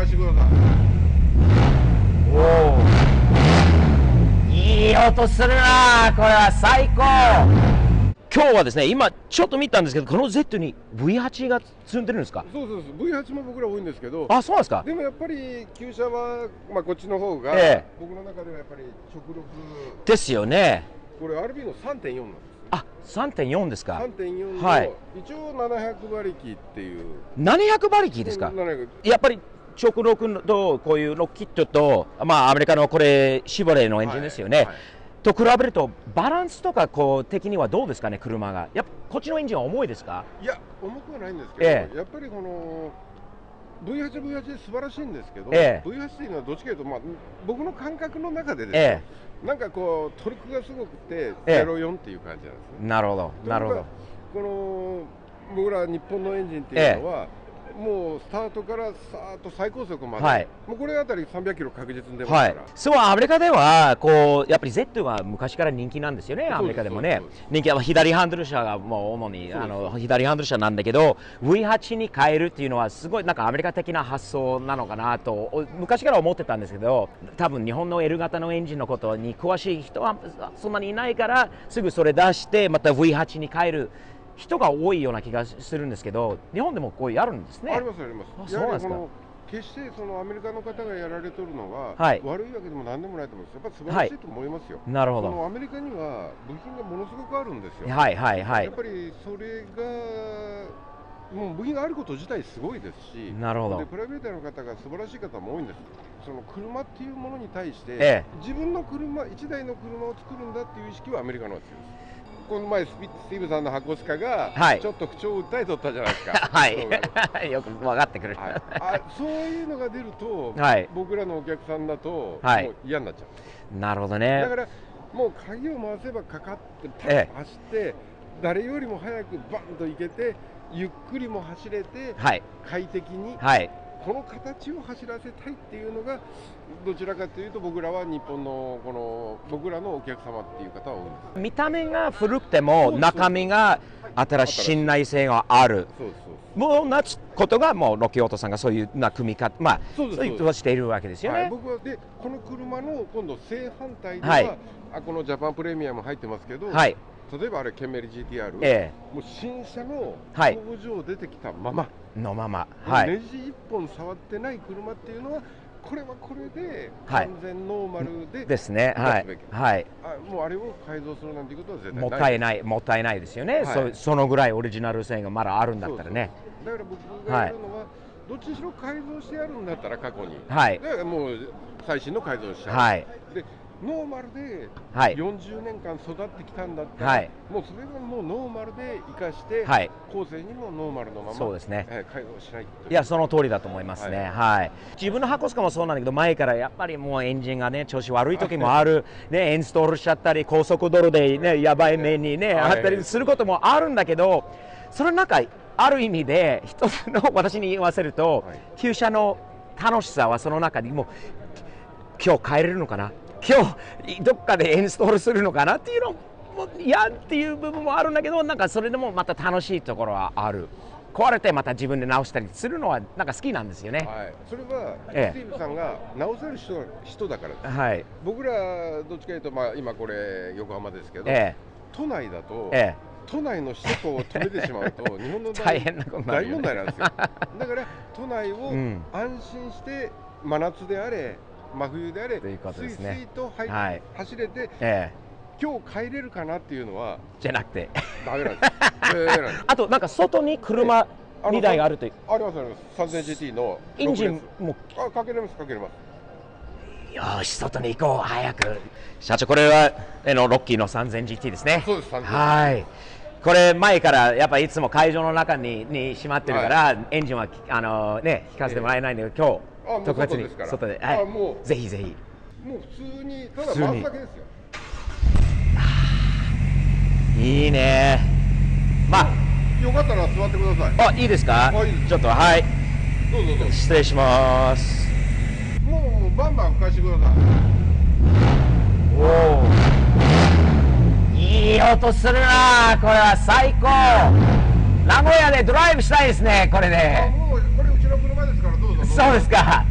かしてください。おお、いい音するな。これは最高。今日はですね、今ちょっと見たんですけど、この Z に V8 が積んでるんですか？そうそうそう、V8 も僕ら多いんですけど、あ、そうなんですか。でもやっぱり旧車は、まあ、こっちの方が、僕の中ではやっぱり直力ですよね。これ RB の 3.4 なんです。あ、3.4 ですか。3.4 の、はい、一応700馬力っていう。700馬力ですか。やっぱり直力とこういうロッキットと、まあアメリカのこれシボレーのエンジンですよね。はいはい、と比べるとバランスとかこう的にはどうですかね、車が。やっぱこっちのエンジンは重いですか？いや、重くはないんですけど、やっぱりこの V8 で素晴らしいんですけど、V8 っていうのはどっちかというと、まあ、僕の感覚の中でですね、なんかこうトルクがすごくて04っていう感じなんですね。なるほど、なるほど。この僕ら日本のエンジンっていうのは、もうスタートからさーっと最高速まで、もうこれあたり300キロ確実に出ますから、そう、アメリカではこうやっぱり Z が昔から人気なんですよね、アメリカでもね。人気は左ハンドル車がもう主に左ハンドル車なんだけど、V8 に変えるっていうのはすごいなんかアメリカ的な発想なのかなと昔から思ってたんですけど、多分日本の L 型のエンジンのことに詳しい人はそんなにいないから、すぐそれ出してまた V8 に変える人が多いような気がするんですけど、日本でもこうやるんですね。ありますあります。そうなんですか。決してそのアメリカの方がやられとるのが、悪いわけでも何でもないと思うんです。やっぱり素晴らしいと思いますよ。なるほど。そのアメリカには部品がものすごくあるんですよ。やっぱりそれがもう部品があること自体すごいですし、なるほど。でプライベートの方が素晴らしい方も多いんです。その車っていうものに対して、自分の車1台の車を作るんだっていう意識はアメリカの方が強いです。この前スティーブさんの箱スカがちょっと口調を訴えとったじゃないですか。はいよく分かってくる。そういうのが出ると、僕らのお客さんだともう嫌になっちゃう。なるほどね。だからもう鍵を回せばかかってパッと走って、誰よりも早くバンと行けて、ゆっくりも走れて、快適に、この形を走らせたいっていうのが、どちらかというと僕らは日本のこの僕らのお客様っていう方は多いです。見た目が古くても中身が新しい信頼性があるもうなことが、もうロッキーオートさんがそういうな組み方、まあそういうことをしているわけですよね。僕はでこの車の今度正反対では、このジャパンプレミアム入ってますけど、例えばあれケンメリ GTR、もう新車の工場出てきたままネジ1本触ってない車っていうのは、これはこれで完全ノーマルでですね。もうあれを改造するなんていうことは絶対もったいないですよね。そのぐらいオリジナル性がまだあるんだったらね。だから僕がやるのは、どっちにしろ改造してやるんだったら過去に、だからもう最新の改造しちゃう。でノーマルで40年間育ってきたんだったら、もうそれがもうノーマルで生かして、後世にもノーマルのまま改造しない。いや、その通りだと思いますね。自分の箱スカもそうなんだけど、前からやっぱりもうエンジンがね調子悪い時もある、インストールしちゃったり、高速道路でねやばい目にねあったりすることもあるんだけど、その中ある意味で一つの私に言わせると、旧車の楽しさはその中にもう今日帰れるのかな、今日どっかでインストールするのかなっていうのも嫌っていう部分もあるんだけど、なんかそれでもまた楽しいところはある。壊れてまた自分で直したりするのはなんか好きなんですよね。それはスティーブさんが直せる人だからです。僕らどっちかというと、今これ横浜ですけど、都内だと、都内の首都高を止めてしまうと日本の大問題なんですよ。だから都内を安心して真夏であれ真冬であれスイスイと走れて、今日帰れるかなっていうのはじゃなくてダメなんです。あとなんか外に車2台があるという。ありますあります。3000GT のエンジンもかけれますかけれます。よし外に行こう早く。社長、これはロッキーの 3000GT ですね。そうです。これ前からやっぱいつも会場の中に閉まってるから、エンジンはね聞かせてもらえないんだけど、今日特別に外で、ぜひぜひ。もう普通にただ回すだけですよ。いいね。よかったら座ってください。いいですか。ちょっとどうぞ失礼します。もうバンバン吹かしてください。いい音するな。これは最高。名古屋でドライブしたいですね、これで。もうこれうちの車ですから、どうぞ。そうですか。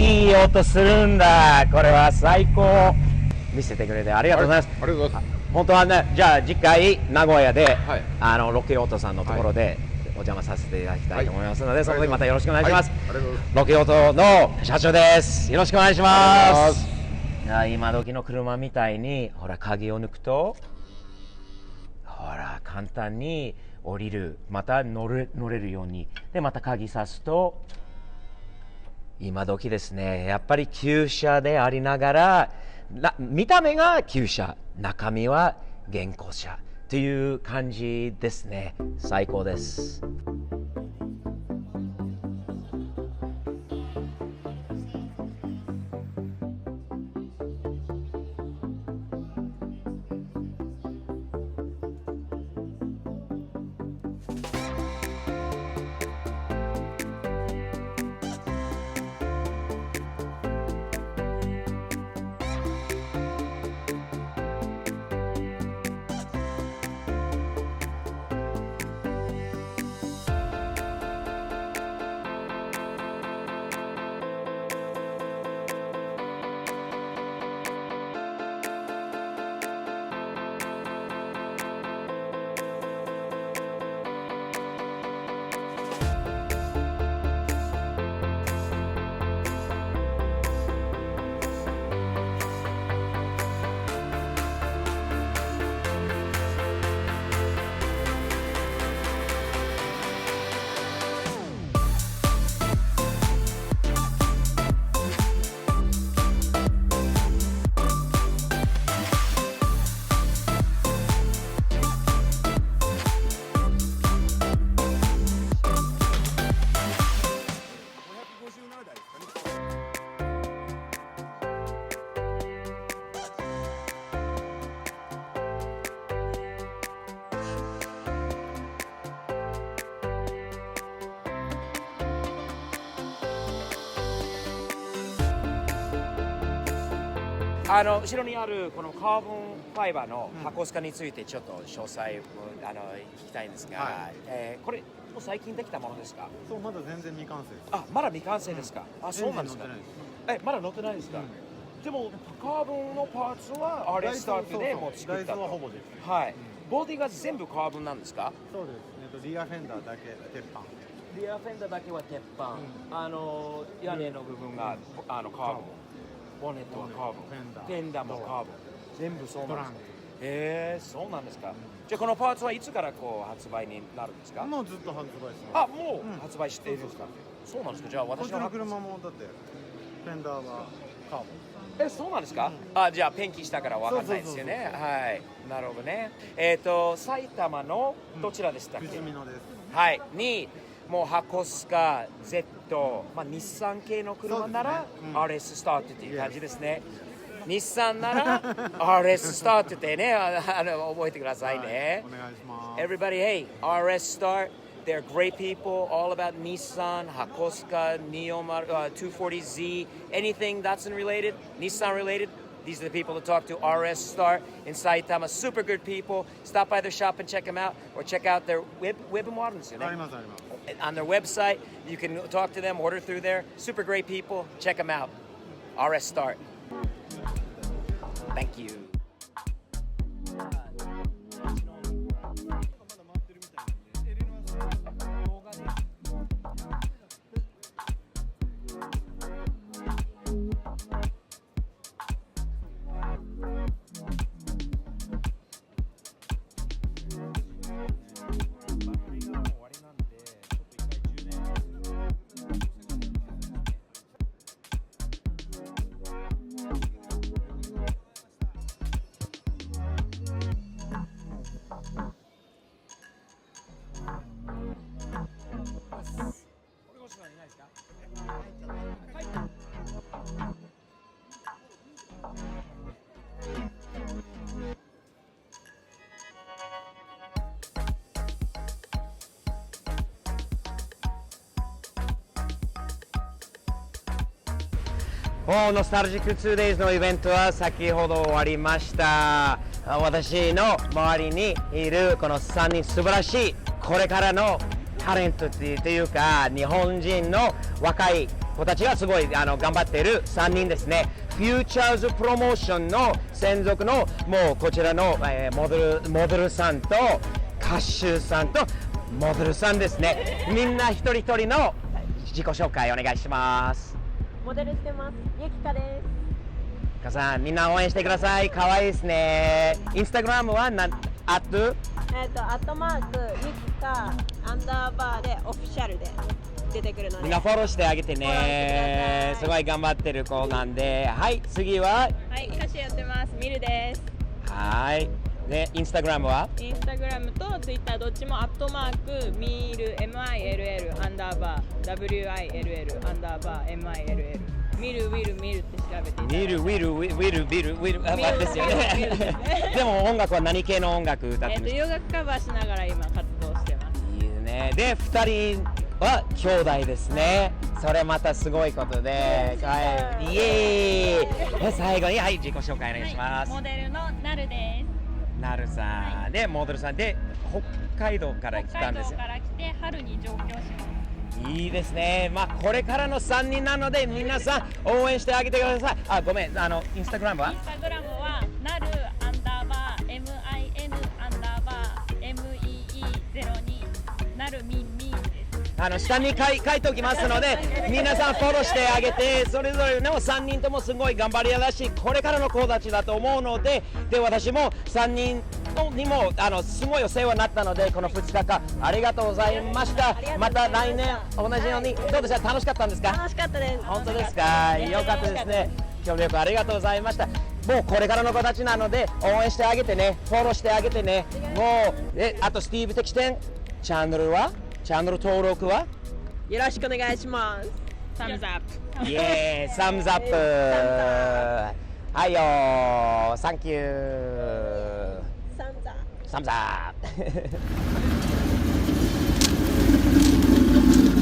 いい音するんだ。これは最高。見せてくれてありがとうございます。ありがとうございます。本当はね、じゃあ次回名古屋で、ロケオートさんのところで、お邪魔させていただきたいと思いますので、その時またよろしくお願いします。ロケオートの社長です。よろしくお願いします。今時の車みたいに、ほら鍵を抜くと、ほら簡単に降りる、また乗れるように、でまた鍵さすと、今時ですね。やっぱり旧車でありながら、見た目が旧車、中身は現行車という感じですね。最高です。後ろにあるこのカーボンファイバーの箱スカについてちょっと詳細を聞きたいんですが、これもう最近できたものですか？そう、まだ全然未完成です。あ、まだ未完成ですか？そうなんですか？まだ乗ってないですか？でもカーボンのパーツはRSスタートでもう作ったと。台座はほぼです。はい。ボディが全部カーボンなんですか？そうです。リアフェンダーだけ鉄板。リアフェンダーだけは鉄板。屋根の部分がカーボン。ボンネットはカーボン、フェンダーもカーボン、全部そうなんですか？そうなんですか？じゃあこのパーツはいつからこう発売になるんですか？もうずっと発売してます。もう発売しているんですか？そうなんですか？じゃあ私の車もだってフェンダーはカーボン。そうなんですか？じゃあペンキしたからわかんないですよね。はい、なるほどね。埼玉のどちらでしたっけ？ふじみ野です。はい、にもう箱スカ Z、日産系の車なら RS スタートっていう感じですね。日産なら RS スタートってね、覚えてくださいね。お願いします。Everybody, hey, RS Start. They're great people, all about Nissan, Hakosuka, Neo 240Z, anything that's related, Nissan related. These are the people to talk to. RS Start in Saitama, super good people. Stop by their shop and check them out, or check out their web model. On their website, you can talk to them, order through there. Super great people. Check them out. RS Start. Thank you. ノスタルジック 2days のイベントは先ほど終わりました。私の周りにいるこの3人素晴らしいこれからのタレントっていうか日本人の若い子たちがすごい頑張っている3人ですね。フューチャーズプロモーションの専属のもうこちらの、モデルさんと歌手さんとモデルさんですね。みんな一人一人の自己紹介お願いします。モデルしてます。ゆきかです。かさん、みんな応援してください。可愛いですね。インスタグラムはアットマークゆきかアンダーバーでオフィシャルで出てくるので、みんなフォローしてあげてね。すごい頑張ってる子なんで。はい、次は。はい、歌手やってます。ミルです。はい。で、インスタグラムは？インスタグラムとツイッターどっちもアットマークミール MILL アンダーバー WILL アンダーバー MILL ミルウィルミルって調べてミルウィルウィルですよね。でも音楽は何系の音楽歌ってるんですか？洋楽カバーしながら今活動してます。いいね。で、2人は兄弟ですね。それまたすごいことで、はい、イエーイ。最後に、はい、自己紹介お願いします。モデルのなるです。なるさん、はい、でモデルさんで北海道から来たんですよ。北海道から来て春に上京します。いいですね。まあこれからの3人なので皆さん応援してあげてください。あ、ごめん、インスタグラムは？インスタグラムはなるアンダーバー MIN アンダーバー MEE02 なるミンミンです。下に書いておきますので皆さんフォローしてあげて、それぞれの3人ともすごい頑張り屋だしこれからの子たちだと思うので、私も3人にもすごいお世話になったので、この2日間ありがとうございました。また来年同じように。どうでした？楽しかったんですか？楽しかったです。本当ですか？よかったですね。協力ありがとうございました。もうこれからの子たちなので応援してあげてね、フォローしてあげてね。もうあとスティーブ的視点チャンネル登録はよろしくお願いします。サムズアップ。イエーイ、サムズアップ。はいよー、サンキュー。サムズアップ。